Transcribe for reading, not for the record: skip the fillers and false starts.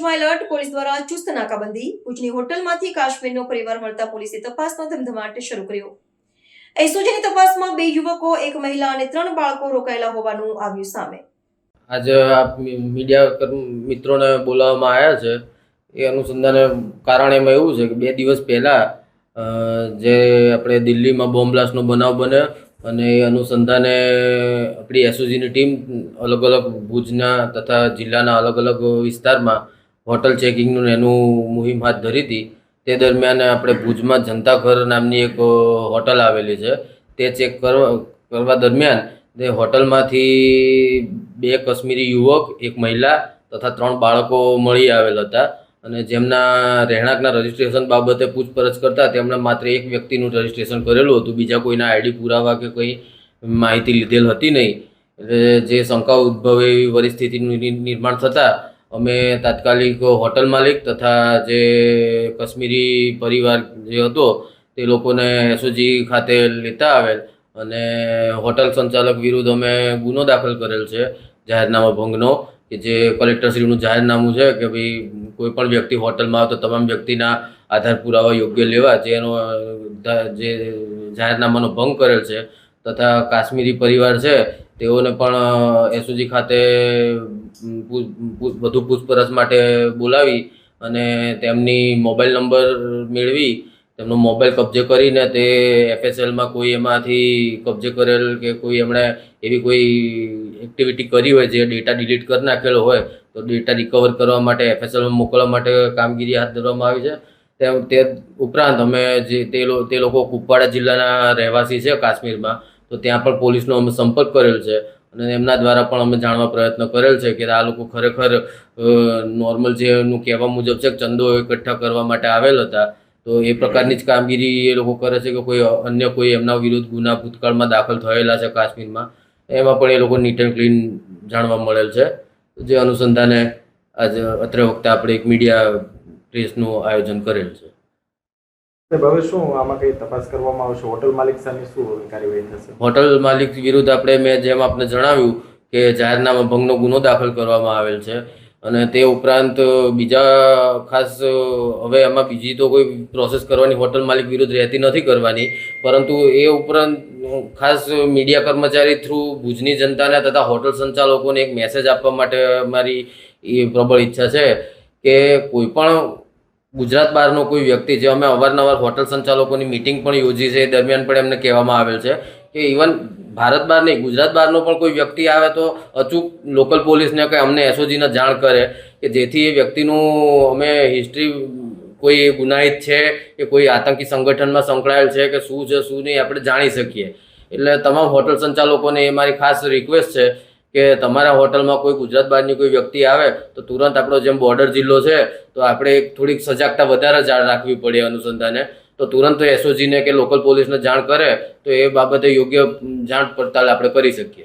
ભુજમાં alert, police દ્વારા ચુસ્ત નાકાબંધી. ભુજની હોટલમાંથી કાશ્મીરનો પરિવાર મળતા પોલીસે તપાસનો ધમધમાટ શરૂ કર્યો. એસઓજીની તપાસમાં 2 યુવકો, 1 મહિલા અને 3 બાળકો રોકાયેલા હોવાનું આવ્યું સામે. આજે આ મીડિયા મિત્રોને બોલાવવામાં આવ્યા છે. એ અનુસંધાને કારણ એમાં એવું છે કે 2 દિવસ પહેલાં જે આપણે દિલ્હીમાં બોમ્બ બ્લાસ્ટનો બનાવ બન્યો અને એ અનુસંધાને આપણી એસઓજીની ટીમ અલગ અલગ ભુજના તથા જિલ્લાના અલગ અલગ વિસ્તારમાં હોટલ ચેકિંગનું એનું મુહિમ હાથ ધરી હતી. તે દરમિયાન આપણે ભુજમાં જનતા ઘર નામની એક હોટલ આવેલી છે. તે ચેક કરવા દરમિયાન તે હોટલમાંથી 2 કાશ્મીરી યુવક, 1 મહિલા તથા 3 બાળકો મળી આવેલ હતા અને જેમના રહેણાંકના રજિસ્ટ્રેશન બાબતે પૂછપરછ કરતા તેમણે માત્ર 1 વ્યક્તિનું રજિસ્ટ્રેશન કરેલું હતું. બીજા કોઈના આઈડી પુરાવા કે કંઈ માહિતી લીધેલ હતી નહીં. એટલે જે શંકા ઉદ્ભવે એવી પરિસ્થિતિનું નિર્માણ થતાં અમે તાત્કાલિક હોટલ માલિક તથા જે કાશ્મીરી પરિવાર જે હતો તે લોકોને એસઓજી ખાતે લેતા આવેલ અને હોટલ સંચાલક વિરુદ્ધ અમે ગુનો દાખલ કરેલ છે જાહેરનામા ભંગનો, કે જે કલેક્ટરશ્રીનું જાહેરનામું છે કે ભાઈ કોઈ પણ વ્યક્તિ હોટલમાં આવે તો તમામ વ્યક્તિના આધાર પુરાવા યોગ્ય લેવા, જેનો જે જાહેરનામાનો ભંગ કરેલ છે. તથા કાશ્મીરી પરિવાર છે તેઓને પણ એસઓજી ખાતે વધુ પૂછપરછ માટે બોલાવી અને તેમની મોબાઈલ નંબર મેળવી તેમનો મોબાઈલ કબજે કરીને તે એફએસએલમાં કોઈ એમાંથી કબજે કરેલ કે કોઈ એમણે એવી કોઈ એક્ટિવિટી કરી હોય જે ડેટા ડિલીટ કરી નાખેલો હોય તો ડેટા રિકવર કરવા માટે એફએસએલમાં મોકલવા માટે કામગીરી હાથ ધરવામાં આવી છે. તે ઉપરાંત અમે જે તે લોકો કુપવાડા જિલ્લાના રહેવાસી છે કાશ્મીરમાં, તો ત્યાં પણ પોલીસનો અમે સંપર્ક કરેલ છે અને એમના દ્વારા પણ અમે જાણવા પ્રયત્ન કરેલ છે કે આ લોકો ખરેખર નોર્મલ જે એમનું કહેવા મુજબ છે ચંદો એકઠા કરવા માટે આવેલ હતા. તો એ પ્રકારની જ કામગીરી એ લોકો કરે છે કે કોઈ અન્ય કોઈ એમના વિરુદ્ધ ગુના ભૂતકાળમાં દાખલ થયેલા છે કાશ્મીરમાં, એમાં પણ એ લોકો નીટ એન્ડ ક્લીન જાણવા મળેલ છે. જે અનુસંધાને આજે અત્રે વખતે આપણે એક મીડિયા પ્રેસનું આયોજન કરેલ છે. હવે શું આમાં કઈ તપાસ કરવામાં આવશે? હોટલ માલિક સામે શું કાર્યવાહી થશે? હોટલ માલિક વિરુદ્ધ આપણે મેં જેમ આપને જણાવ્યું કે જાહેરનામા ભંગનો ગુનો દાખલ કરવામાં આવેલ છે અને તે ઉપરાંત બીજા ખાસ હવે એમાં બીજી તો કોઈ પ્રોસેસ કરવાની હોટલ માલિક વિરુદ્ધ રહેતી નથી કરવાની, પરંતુ એ ઉપરાંત ખાસ મીડિયા કર્મચારી થ્રુ ભુજની જનતાને તથા હોટલ સંચાલકોને એક મેસેજ આપવા માટે મારી એ પ્રબળ ઈચ્છા છે કે કોઈ પણ ગુજરાત બહારનો કોઈ વ્યક્તિ, જે અમે અવારનવાર હોટલ સંચાલકોની મિટિંગ પણ યોજી છે એ દરમિયાન પણ એમને કહેવામાં આવેલ છે કે ઇવન ભારત બહાર નહીં, ગુજરાત બહારનો પણ કોઈ વ્યક્તિ આવે તો અચૂક લોકલ પોલીસને કે અમને એસઓજીને જાણ કરે કે જેથી એ વ્યક્તિનું અમે હિસ્ટ્રી કોઈ ગુનાહિત છે કે કોઈ આતંકી સંગઠનમાં સંકળાયેલ છે કે શું છે શું નહીં આપણે જાણી શકીએ. એટલે તમામ હોટલ સંચાલકોને એ મારી ખાસ રિક્વેસ્ટ છે કે તમારા હોટલમાં કોઈ ગુજરાત બહારની કોઈ વ્યક્તિ આવે તો તુરંત આપણો જેમ બોર્ડર જિલ્લો છે તો આપણે થોડીક સજાગતા વધારે જાણ રાખવી પડે અનુસંધાને, તો તુરંત એસઓજીને કે લોકલ પોલીસને જાણ કરે તો એ બાબતે યોગ્ય જાણ પડતાલ આપણે કરી શકીએ.